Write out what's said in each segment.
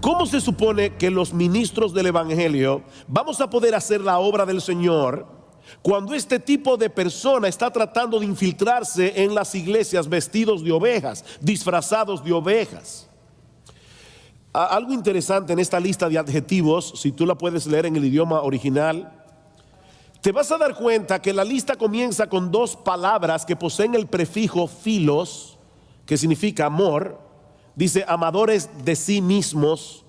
¿Cómo se supone que los ministros del Evangelio vamos a poder hacer la obra del Señor cuando este tipo de persona está tratando de infiltrarse en las iglesias vestidos de ovejas, disfrazados de ovejas? Algo interesante en esta lista de adjetivos, si tú la puedes leer en el idioma original, te vas a dar cuenta que la lista comienza con dos palabras que poseen el prefijo philos, que significa amor. Dice amadores de sí mismos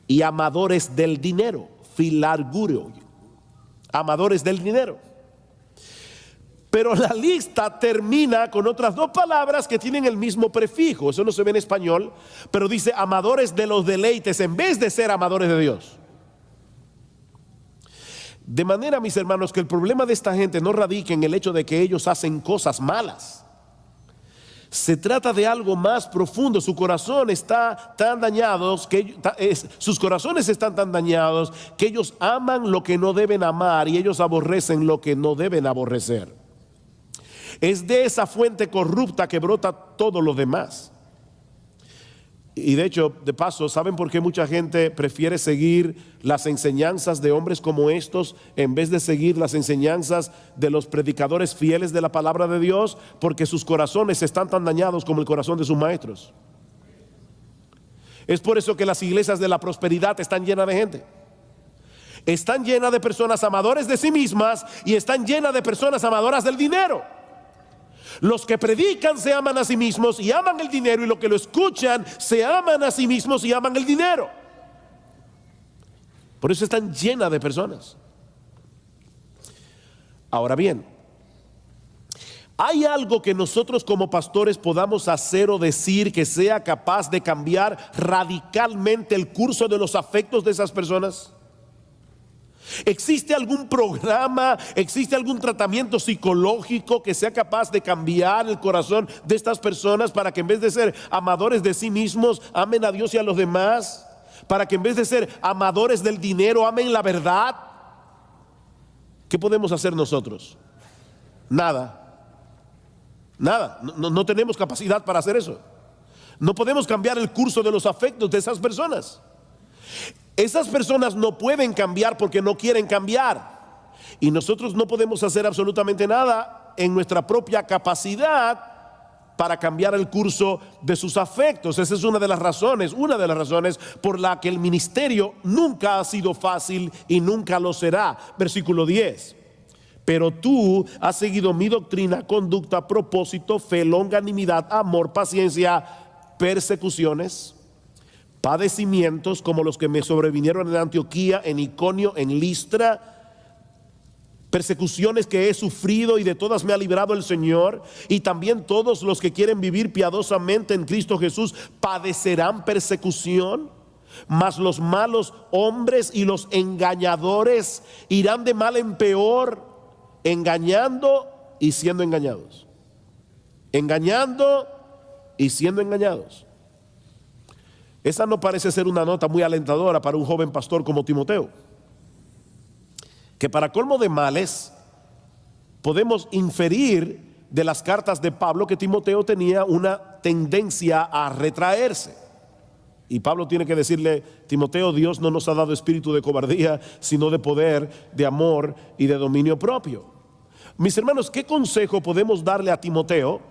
y amadores del dinero, philarguro, amadores del dinero. Pero la lista termina con otras dos palabras que tienen el mismo prefijo. Eso no se ve en español, pero dice amadores de los deleites en vez de ser amadores de Dios. De manera, mis hermanos, que el problema de esta gente no radica en el hecho de que ellos hacen cosas malas. Se trata de algo más profundo. Su corazón está tan dañados sus corazones están tan dañados que ellos aman lo que no deben amar y ellos aborrecen lo que no deben aborrecer. Es de esa fuente corrupta que brota todo lo demás. Y de hecho, de paso, ¿saben por qué mucha gente prefiere seguir las enseñanzas de hombres como estos en vez de seguir las enseñanzas de los predicadores fieles de la palabra de Dios? Porque sus corazones están tan dañados como el corazón de sus maestros. Es por eso que las iglesias de la prosperidad están llenas de gente. Están llenas de personas amadores de sí mismas y están llenas de personas amadoras del dinero. Los que predican se aman a sí mismos y aman el dinero, y los que lo escuchan se aman a sí mismos y aman el dinero. Por eso están llenas de personas. Ahora bien, ¿hay algo que nosotros como pastores podamos hacer o decir que sea capaz de cambiar radicalmente el curso de los afectos de esas personas? ¿Existe algún programa, existe algún tratamiento psicológico que sea capaz de cambiar el corazón de estas personas para que en vez de ser amadores de sí mismos, amen a Dios y a los demás? Para que en vez de ser amadores del dinero, amen la verdad. ¿Qué podemos hacer nosotros? Nada. No tenemos capacidad para hacer eso. No podemos cambiar el curso de los afectos de esas personas. Esas personas no pueden cambiar porque no quieren cambiar. Y nosotros no podemos hacer absolutamente nada en nuestra propia capacidad para cambiar el curso de sus afectos. Esa es una de las razones por la que el ministerio nunca ha sido fácil y nunca lo será. Versículo 10. Pero tú has seguido mi doctrina, conducta, propósito, fe, longanimidad, amor, paciencia, persecuciones, padecimientos como los que me sobrevinieron en Antioquía, en Iconio, en Listra, persecuciones que he sufrido y de todas me ha librado el Señor. Y también todos los que quieren vivir piadosamente en Cristo Jesús padecerán persecución. Mas los malos hombres y los engañadores irán de mal en peor, engañando y siendo engañados. Engañando y siendo engañados. Esa no parece ser una nota muy alentadora para un joven pastor como Timoteo, que para colmo de males podemos inferir de las cartas de Pablo que Timoteo tenía una tendencia a retraerse. Y Pablo tiene que decirle: Timoteo, Dios no nos ha dado espíritu de cobardía, sino de poder, de amor y de dominio propio. Mis hermanos, ¿qué consejo podemos darle a Timoteo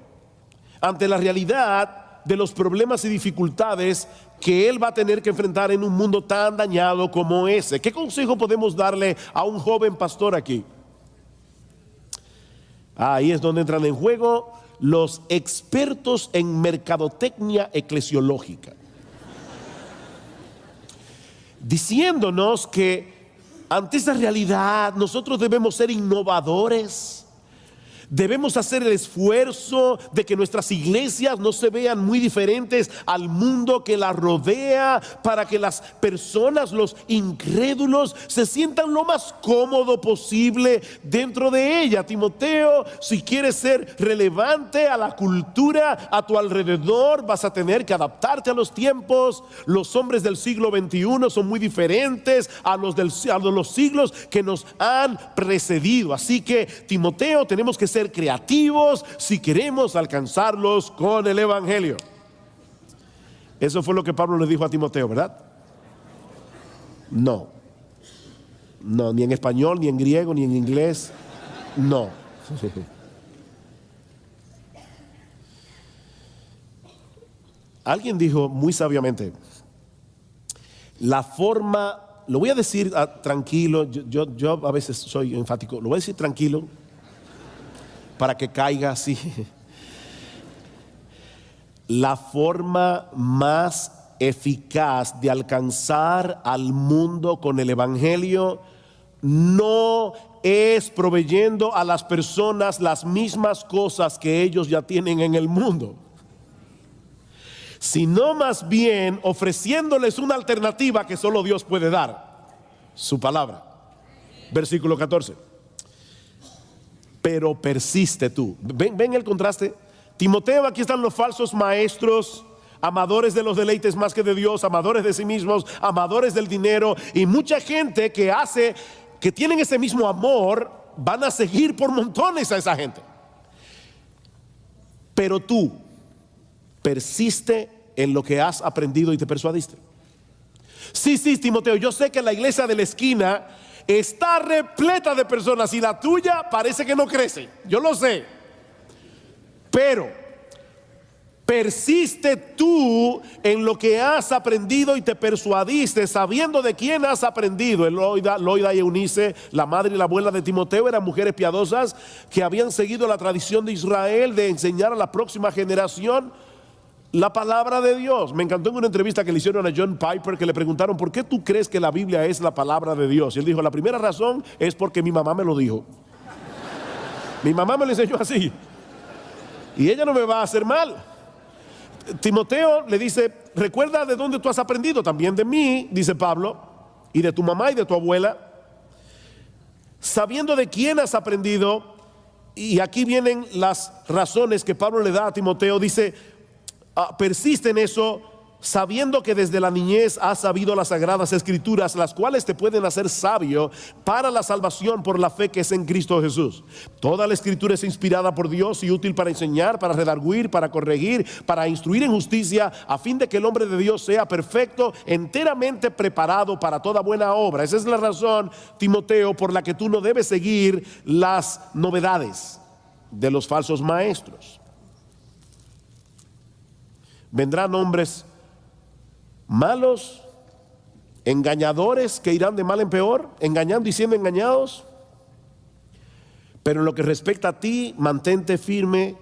ante la realidad de los problemas y dificultades que él va a tener que enfrentar en un mundo tan dañado como ese? ¿Qué consejo podemos darle a un joven pastor aquí? Ahí es donde entran en juego los expertos en mercadotecnia eclesiológica, diciéndonos que ante esa realidad nosotros debemos ser innovadores. Debemos hacer el esfuerzo de que nuestras iglesias no se vean muy diferentes al mundo que la rodea, para que las personas, los incrédulos, se sientan lo más cómodo posible dentro de ella. Timoteo, si quieres ser relevante a la cultura a tu alrededor, vas a tener que adaptarte a los tiempos. Los hombres del siglo XXI son muy diferentes a los siglos que nos han precedido. Así que, Timoteo, tenemos que ser creativos si queremos alcanzarlos con el evangelio. Eso fue lo que Pablo le dijo a Timoteo, ¿verdad? No, no, ni en español, ni en griego, ni en inglés, no. Alguien dijo muy sabiamente, la forma, lo voy a decir tranquilo, yo a veces soy enfático, lo voy a decir tranquilo para que caiga así. La forma más eficaz de alcanzar al mundo con el evangelio no es proveyendo a las personas las mismas cosas que ellos ya tienen en el mundo, sino más bien ofreciéndoles una alternativa que solo Dios puede dar, su palabra. Versículo 14. Pero persiste tú. Ven el contraste. Timoteo, aquí están los falsos maestros, amadores de los deleites más que de Dios, amadores de sí mismos, amadores del dinero, y mucha gente que tienen ese mismo amor, van a seguir por montones a esa gente. Pero tú persiste en lo que has aprendido y te persuadiste. Sí, Timoteo, yo sé que la iglesia de la esquina está repleta de personas y la tuya parece que no crece, yo lo sé. Pero persiste tú en lo que has aprendido y te persuadiste, sabiendo de quién has aprendido. Loida y Eunice, la madre y la abuela de Timoteo, eran mujeres piadosas que habían seguido la tradición de Israel de enseñar a la próxima generación la palabra de Dios. Me encantó en una entrevista que le hicieron a John Piper, que le preguntaron: ¿por qué tú crees que la Biblia es la palabra de Dios? Y él dijo: la primera razón es porque mi mamá me lo dijo. Mi mamá me lo enseñó así, y ella no me va a hacer mal. Timoteo le dice: recuerda de dónde tú has aprendido, también de mí, dice Pablo, y de tu mamá y de tu abuela, sabiendo de quién has aprendido. Y aquí vienen las razones que Pablo le da a Timoteo. Dice: persiste en eso, sabiendo que desde la niñez has sabido las sagradas escrituras, las cuales te pueden hacer sabio para la salvación por la fe que es en Cristo Jesús. Toda la escritura es inspirada por Dios y útil para enseñar, para redarguir, para corregir, para instruir en justicia, a fin de que el hombre de Dios sea perfecto, enteramente preparado para toda buena obra. Esa es la razón, Timoteo, por la que tú no debes seguir las novedades de los falsos maestros. Vendrán hombres malos, engañadores, que irán de mal en peor, engañando y siendo engañados. Pero en lo que respecta a ti, mantente firme,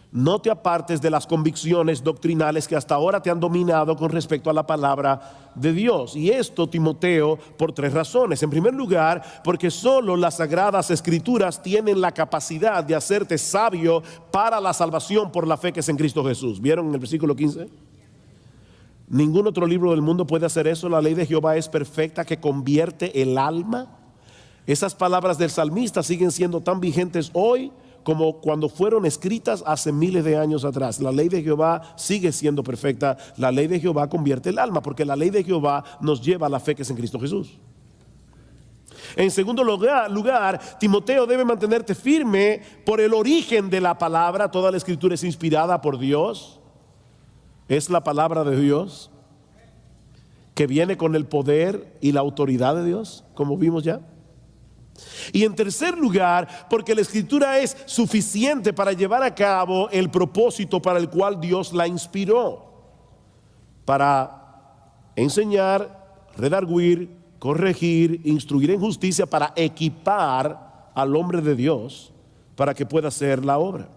no te apartes de las convicciones doctrinales que hasta ahora te han dominado con respecto a la palabra de Dios. Y esto, Timoteo, por tres razones. En primer lugar, porque solo las sagradas escrituras tienen la capacidad de hacerte sabio para la salvación por la fe que es en Cristo Jesús. ¿Vieron en el versículo 15? Ningún otro libro del mundo puede hacer eso. La ley de Jehová es perfecta, que convierte el alma. Esas palabras del salmista siguen siendo tan vigentes hoy como cuando fueron escritas hace miles de años atrás. La ley de Jehová sigue siendo perfecta. La ley de Jehová convierte el alma, porque la ley de Jehová nos lleva a la fe que es en Cristo Jesús. En segundo lugar, Timoteo, debe mantenerte firme por el origen de la palabra. Toda la escritura es inspirada por Dios. Es la palabra de Dios que viene con el poder y la autoridad de Dios, como vimos ya. Y en tercer lugar, porque la escritura es suficiente para llevar a cabo el propósito para el cual Dios la inspiró: para enseñar, redarguir, corregir, instruir en justicia, para equipar al hombre de Dios para que pueda hacer la obra.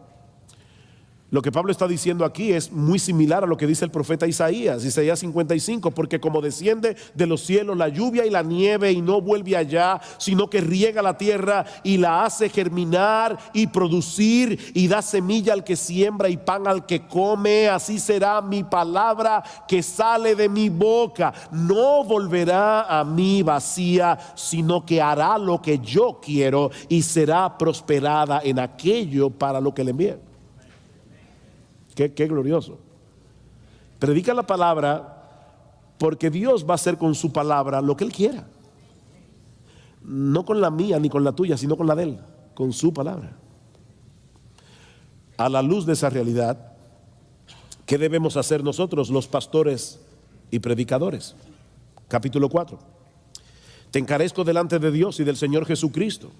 Lo que Pablo está diciendo aquí es muy similar a lo que dice el profeta Isaías 55, porque como desciende de los cielos la lluvia y la nieve y no vuelve allá, sino que riega la tierra y la hace germinar y producir y da semilla al que siembra y pan al que come, así será mi palabra que sale de mi boca. No volverá a mí vacía, sino que hará lo que yo quiero y será prosperada en aquello para lo que le envié. Qué glorioso. Predica la palabra, porque Dios va a hacer con su palabra lo que Él quiera. No con la mía ni con la tuya, sino con la de Él, con su palabra. A la luz de esa realidad, ¿qué debemos hacer nosotros, los pastores y predicadores? Capítulo 4. Te encarezco delante de Dios y del Señor Jesucristo,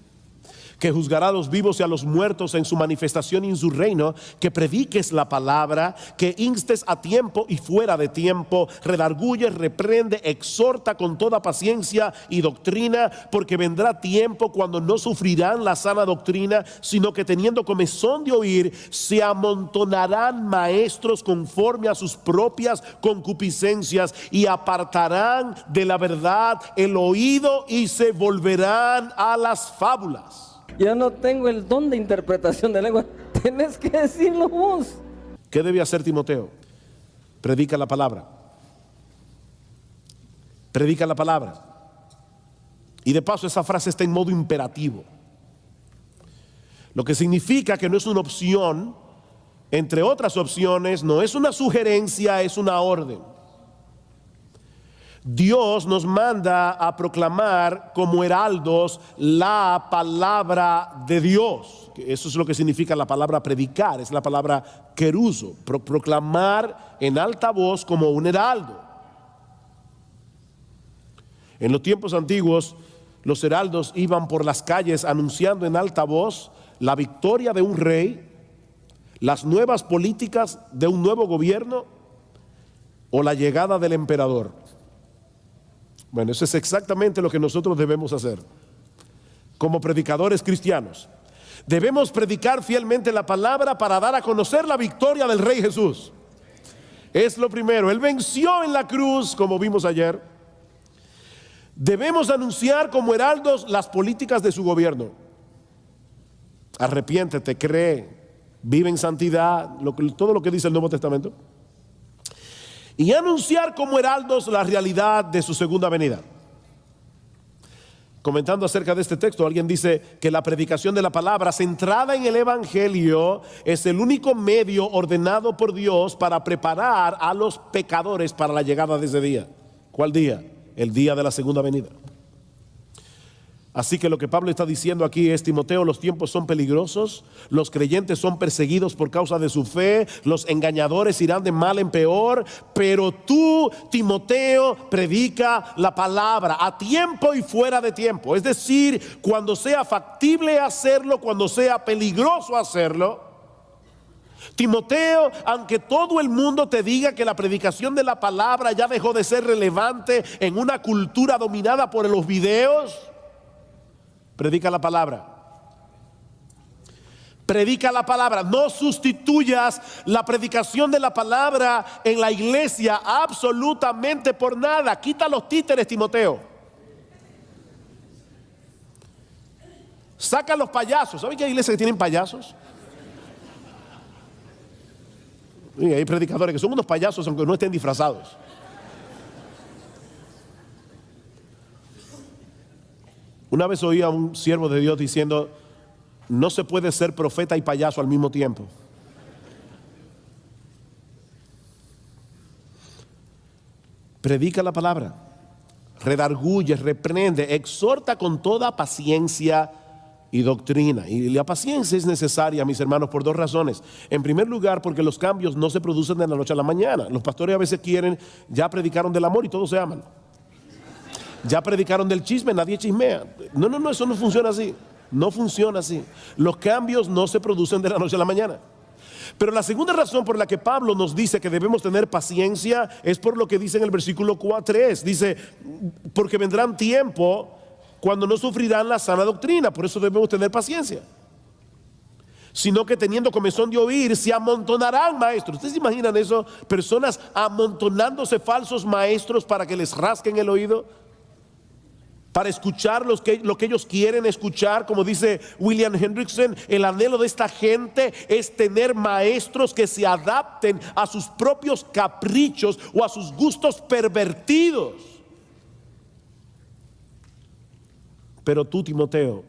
que juzgará a los vivos y a los muertos en su manifestación y en su reino, que prediques la palabra, que instes a tiempo y fuera de tiempo, redarguye, reprende, exhorta con toda paciencia y doctrina, porque vendrá tiempo cuando no sufrirán la sana doctrina, sino que teniendo comezón de oír, se amontonarán maestros conforme a sus propias concupiscencias y apartarán de la verdad el oído y se volverán a las fábulas. Yo no tengo el don de interpretación de lengua. Tenés que decirlo vos. ¿Qué debe hacer Timoteo? Predica la palabra. Predica la palabra. Y de paso esa frase está en modo imperativo. Lo que significa que no es una opción, entre otras opciones, no es una sugerencia, es una orden. Dios nos manda a proclamar como heraldos la palabra de Dios. Eso es lo que significa la palabra predicar, es la palabra keruso, proclamar en alta voz como un heraldo. En los tiempos antiguos, los heraldos iban por las calles anunciando en alta voz la victoria de un rey, las nuevas políticas de un nuevo gobierno o la llegada del emperador. Bueno, eso es exactamente lo que nosotros debemos hacer como predicadores cristianos. Debemos predicar fielmente la palabra para dar a conocer la victoria del Rey Jesús. Es lo primero. Él venció en la cruz, como vimos ayer. Debemos anunciar como heraldos las políticas de su gobierno. Arrepiéntete, cree, vive en santidad, todo lo que dice el Nuevo Testamento. Y anunciar como heraldos la realidad de su segunda venida. Comentando acerca de este texto, alguien dice que la predicación de la palabra centrada en el Evangelio es el único medio ordenado por Dios para preparar a los pecadores para la llegada de ese día. ¿Cuál día? El día de la segunda venida. Así que lo que Pablo está diciendo aquí es: Timoteo, los tiempos son peligrosos, los creyentes son perseguidos por causa de su fe, los engañadores irán de mal en peor, pero tú, Timoteo, predica la palabra a tiempo y fuera de tiempo. Es decir, cuando sea factible hacerlo, cuando sea peligroso hacerlo. Timoteo, aunque todo el mundo te diga que la predicación de la palabra ya dejó de ser relevante en una cultura dominada por los videos, predica la palabra. Predica la palabra. No sustituyas la predicación de la palabra en la iglesia absolutamente por nada. Quita los títeres, Timoteo. Saca los payasos. ¿Saben que hay iglesias que tienen payasos? Y hay predicadores que son unos payasos aunque no estén disfrazados. Una vez oí a un siervo de Dios diciendo: no se puede ser profeta y payaso al mismo tiempo. Predica la palabra, redarguye, reprende, exhorta con toda paciencia y doctrina. Y la paciencia es necesaria, mis hermanos, por dos razones. En primer lugar, porque los cambios no se producen de la noche a la mañana. Los pastores a veces quieren, ya predicaron del amor y todos se aman. Ya predicaron del chisme, nadie chismea. No, eso no funciona así. No funciona así. Los cambios no se producen de la noche a la mañana. Pero la segunda razón por la que Pablo nos dice que debemos tener paciencia es por lo que dice en el versículo 3. Dice: porque vendrán tiempo cuando no sufrirán la sana doctrina. Por eso debemos tener paciencia. Sino que teniendo comezón de oír, se amontonarán maestros. ¿Ustedes se imaginan eso? Personas amontonándose falsos maestros para que les rasquen el oído, para escuchar lo que ellos quieren escuchar. Como dice William Hendrickson, el anhelo de esta gente es tener maestros que se adapten a sus propios caprichos o a sus gustos pervertidos. Pero tú, Timoteo,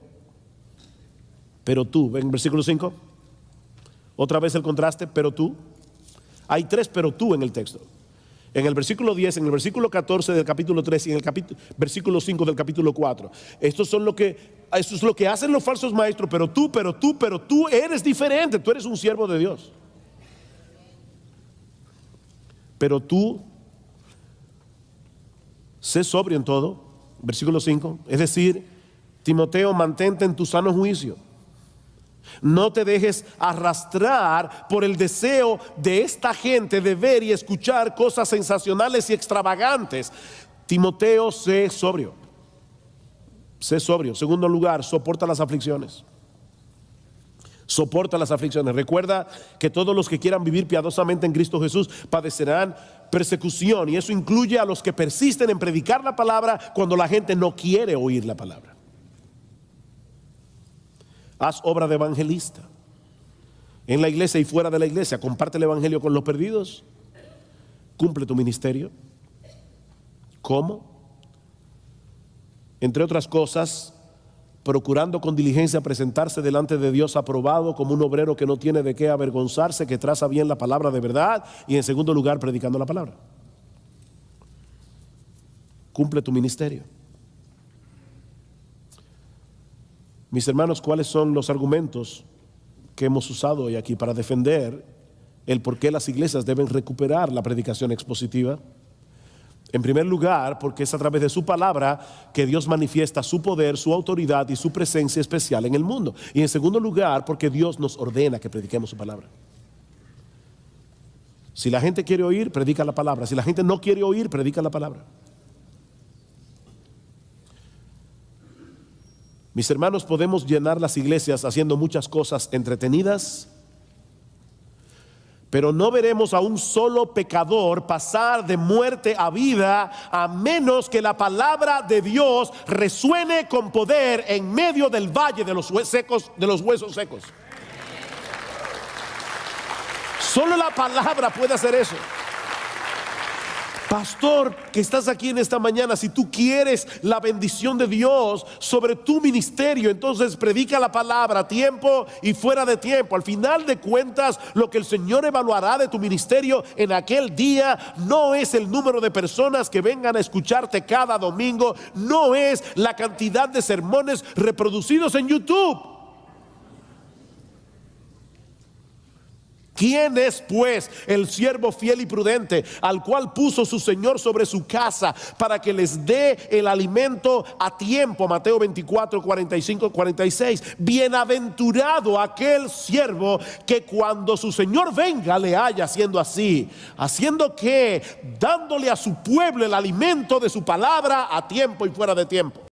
ven versículo 5, otra vez el contraste, pero tú. Hay 3 pero tú en el texto. En el versículo 10, en el versículo 14 del capítulo 3 y en el versículo 5 del capítulo 4. Eso es lo que hacen los falsos maestros. Pero tú eres diferente. Tú eres un siervo de Dios. Pero tú, sé sobrio en todo, Versículo 5. Es decir, Timoteo, mantente en tu sano juicio. No te dejes arrastrar por el deseo de esta gente de ver y escuchar cosas sensacionales y extravagantes. Timoteo, sé sobrio. Sé sobrio. Segundo lugar, soporta las aflicciones. Soporta las aflicciones. Recuerda que todos los que quieran vivir piadosamente en Cristo Jesús padecerán persecución, y eso incluye a los que persisten en predicar la palabra cuando la gente no quiere oír la palabra. Haz obra de evangelista en la iglesia y fuera de la iglesia. Comparte el evangelio con los perdidos. Cumple tu ministerio. ¿Cómo? Entre otras cosas, procurando con diligencia presentarse delante de Dios aprobado como un obrero que no tiene de qué avergonzarse, que traza bien la palabra de verdad, y en segundo lugar, predicando la palabra. Cumple tu ministerio. Mis hermanos, ¿cuáles son los argumentos que hemos usado hoy aquí para defender el por qué las iglesias deben recuperar la predicación expositiva? En primer lugar, porque es a través de su palabra que Dios manifiesta su poder, su autoridad y su presencia especial en el mundo. Y en segundo lugar, porque Dios nos ordena que prediquemos su palabra. Si la gente quiere oír, predica la palabra. Si la gente no quiere oír, predica la palabra. Mis hermanos, podemos llenar las iglesias haciendo muchas cosas entretenidas, pero no veremos a un solo pecador pasar de muerte a vida a menos que la palabra de Dios resuene con poder en medio del valle de los huesos secos. Solo la palabra puede hacer eso. Pastor, que estás aquí en esta mañana, si tú quieres la bendición de Dios sobre tu ministerio, entonces predica la palabra a tiempo y fuera de tiempo. Al final de cuentas, lo que el Señor evaluará de tu ministerio en aquel día no es el número de personas que vengan a escucharte cada domingo, no es la cantidad de sermones reproducidos en YouTube. ¿Quién es pues el siervo fiel y prudente al cual puso su Señor sobre su casa para que les dé el alimento a tiempo? Mateo 24, 45, 46. Bienaventurado aquel siervo que cuando su Señor venga le haya haciendo así. ¿Haciendo qué? Dándole a su pueblo el alimento de su palabra a tiempo y fuera de tiempo.